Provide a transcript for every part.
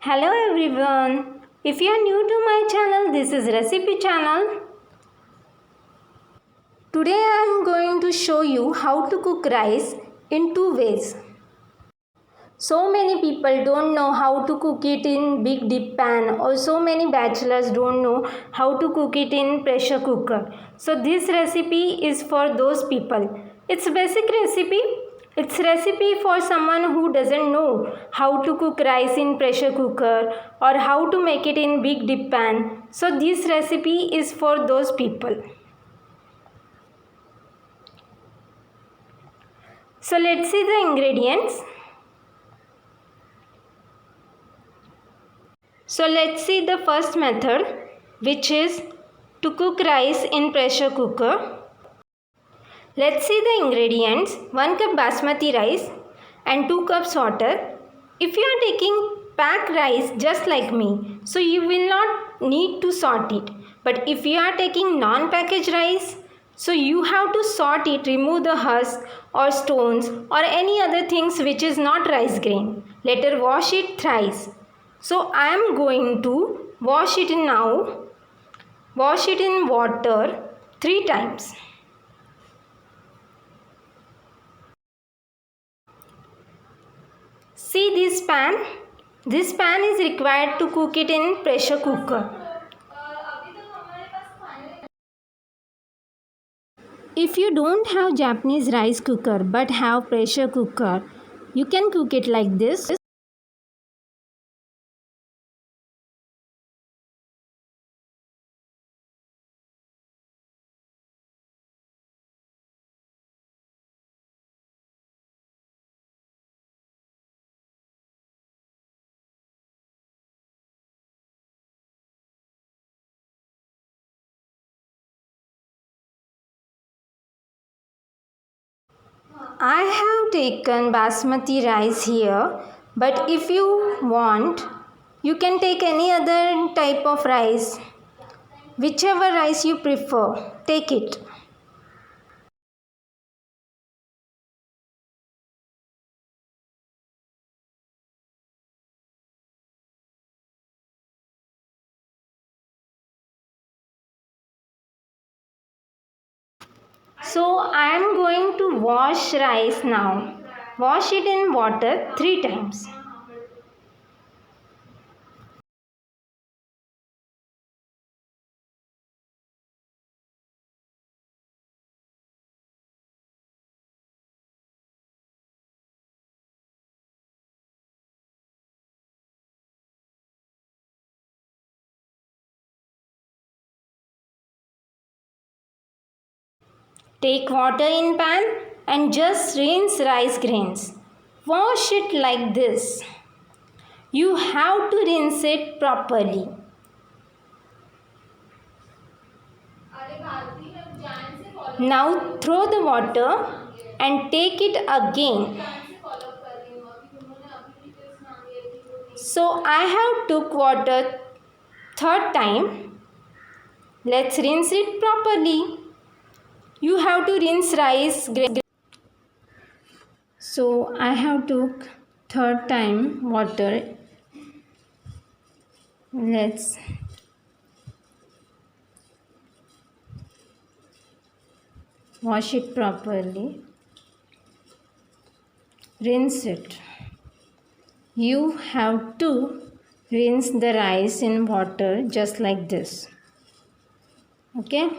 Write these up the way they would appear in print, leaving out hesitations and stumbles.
Hello everyone. If you are new to my channel, this is Recipe channel. Today I am going to show you how to cook rice in two ways. So many people don't know how to cook it in big deep pan, or so many bachelors don't know how to cook it in pressure cooker. So this recipe is for those people. It's a basic recipe. It's recipe for someone who doesn't know how to cook rice in pressure cooker or how to make it in big deep pan. So this recipe is for those people. So let's see the ingredients. So let's see the first method, which is to cook rice in pressure cooker. Let's see the ingredients. 1 cup basmati rice and 2 cups water. If you are taking packed rice just like me, so you will not need to sort it. But if you are taking non-packaged rice, so you have to sort it, remove the husk or stones or any other things which is not rice grain. Later wash it thrice. So I am going to wash it now. Wash it in water 3 times. See this pan? This pan is required to cook it in pressure cooker. If you don't have Japanese rice cooker but have pressure cooker, you can cook it like this. I have taken basmati rice here, but if you want, you can take any other type of rice. Whichever rice you prefer, take it. So I am going to wash rice now. Wash it in water 3 times. Take water in pan and just rinse rice grains. Wash it like this. You have to rinse it properly. Now throw the water and take it again. So I have took water third time. Let's rinse it properly. You have to rinse rice grains. So I have took third time water. Let's wash it properly. Rinse it. You have to rinse the rice in water just like this. Okay?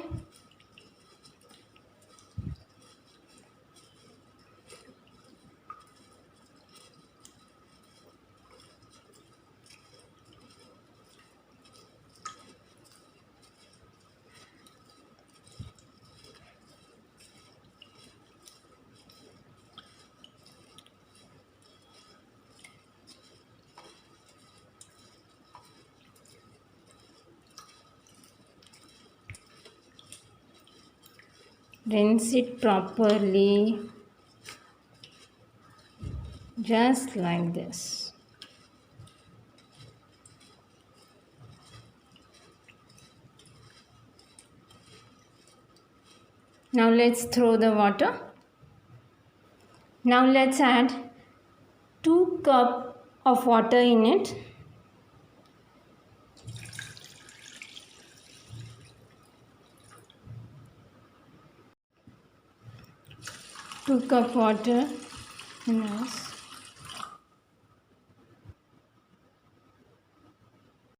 Rinse it properly, just like this. Now let's throw the water. Now let's add 2 cups of water in it. 2 cup water in rice.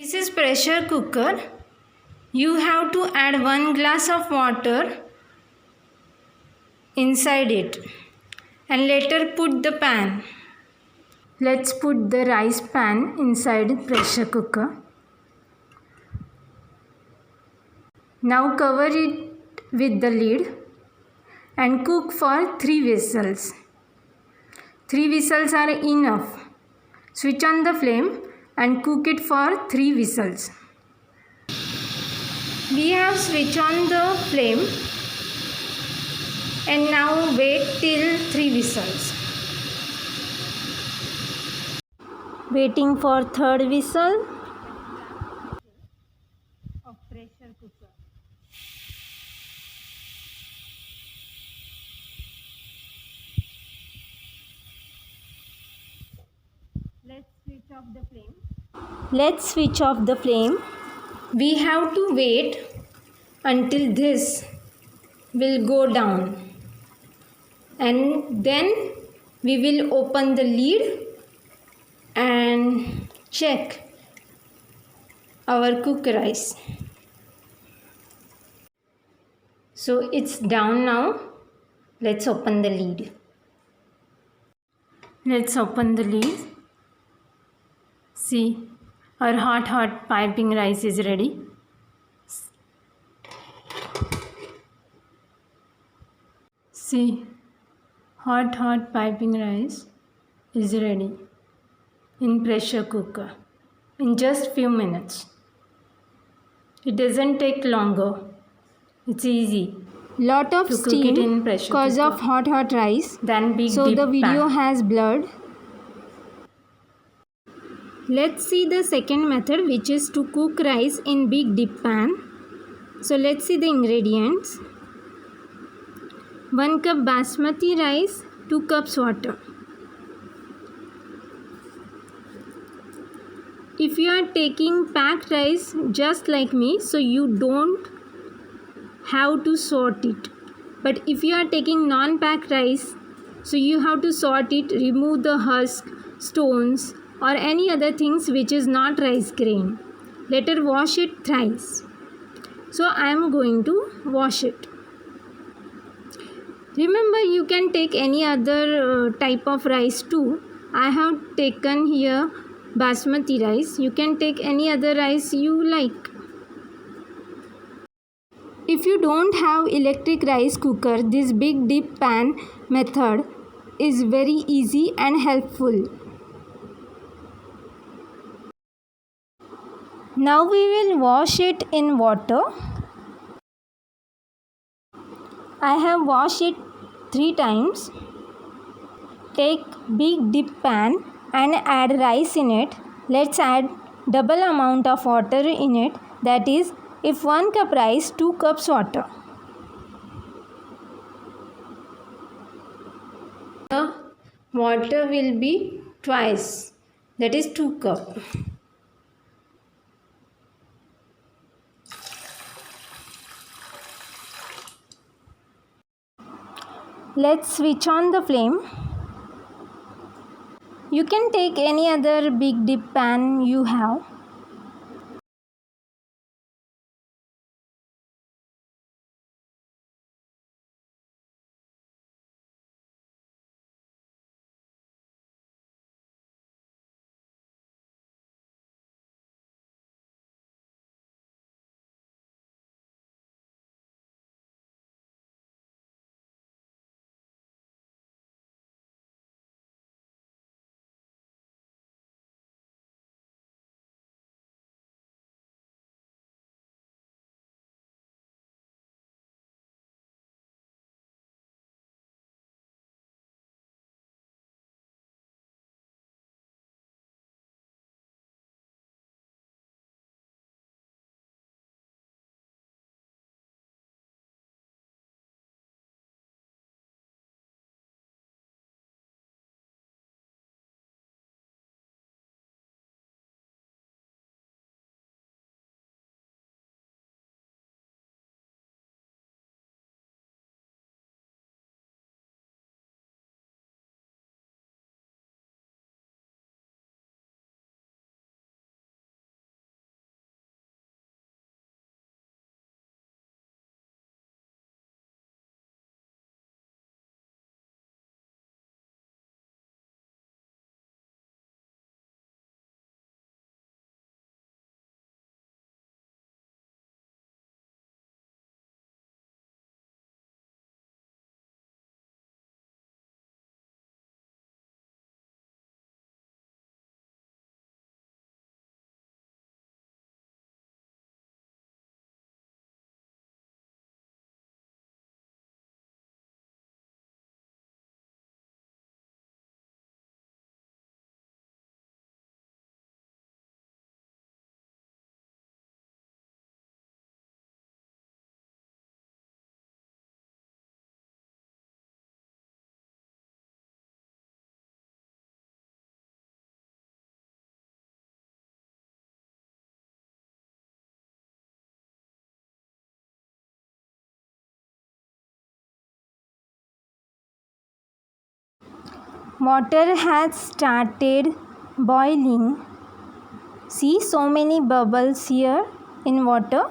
This is pressure cooker. You have to add 1 glass of water inside it and later put the pan. Let's put the rice pan inside pressure cooker. Now cover it with the lid and cook for 3 whistles. 3 whistles are enough. Switch on the flame and cook it for 3 whistles. We have switched on the flame and now wait till 3 whistles. Waiting for 3rd whistle of pressure cooker. Let's switch off the flame. Let's switch off the flame. We have to wait until this will go down, and then we will open the lid and check our cooked rice. So it's down now. Let's open the lid. Let's open the lid. See, our hot piping rice is ready. See, hot piping rice is ready in pressure cooker in just few minutes. It doesn't take longer. It's easy. Lot of to steam cook it in pressure because cooker. of hot rice. Then big So deep the video pan. has blurred. Let's see the second method, which is to cook rice in big deep pan. So let's see the ingredients. 1 cup basmati rice, 2 cups water. If you are taking packed rice just like me, so you don't have to sort it. But if you are taking non-packed rice, so you have to sort it, remove the husk, stones or any other things which is not rice grain. Later wash it thrice. So I am going to wash it. Remember, you can take any other type of rice too. I have taken here basmati rice. You can take any other rice you like. If you don't have electric rice cooker, this big deep pan method is very easy and helpful. Now we will wash it in water. I have washed it 3 times. Take big deep pan and add rice in it. Let's add double amount of water in it. That is, if 1 cup rice, 2 cups water. The water will be twice. That is 2 cup. Let's switch on the flame. You can take any other big deep pan you have. Water has started boiling. See, so many bubbles here in water.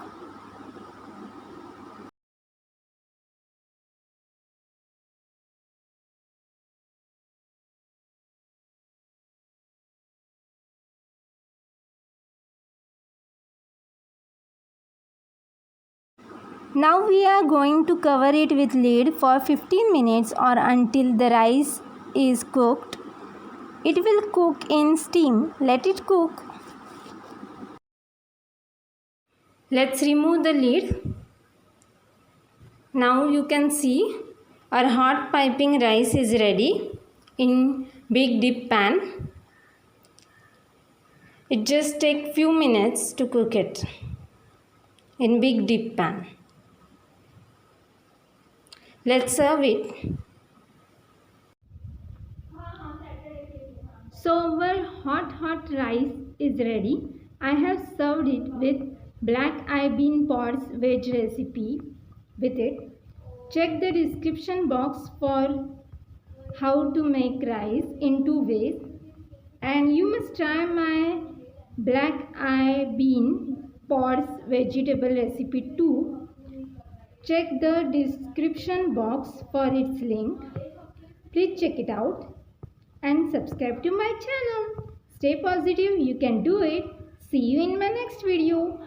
Now we are going to cover it with lid for 15 minutes or until the rice is cooked. It will cook in steam. Let it cook. Let's remove the lid. Now you can see our hot piping rice is ready in big dip pan. It just takes few minutes to cook it in big dip pan. Let's serve it. So our hot rice is ready. I have served it with black eye bean pods veg recipe with it. Check the description box for how to make rice in 2 ways, and you must try my black eye bean pods vegetable recipe too. Check the description box for its link. Please check it out and subscribe to my channel. Stay positive, you can do it. See you in my next video.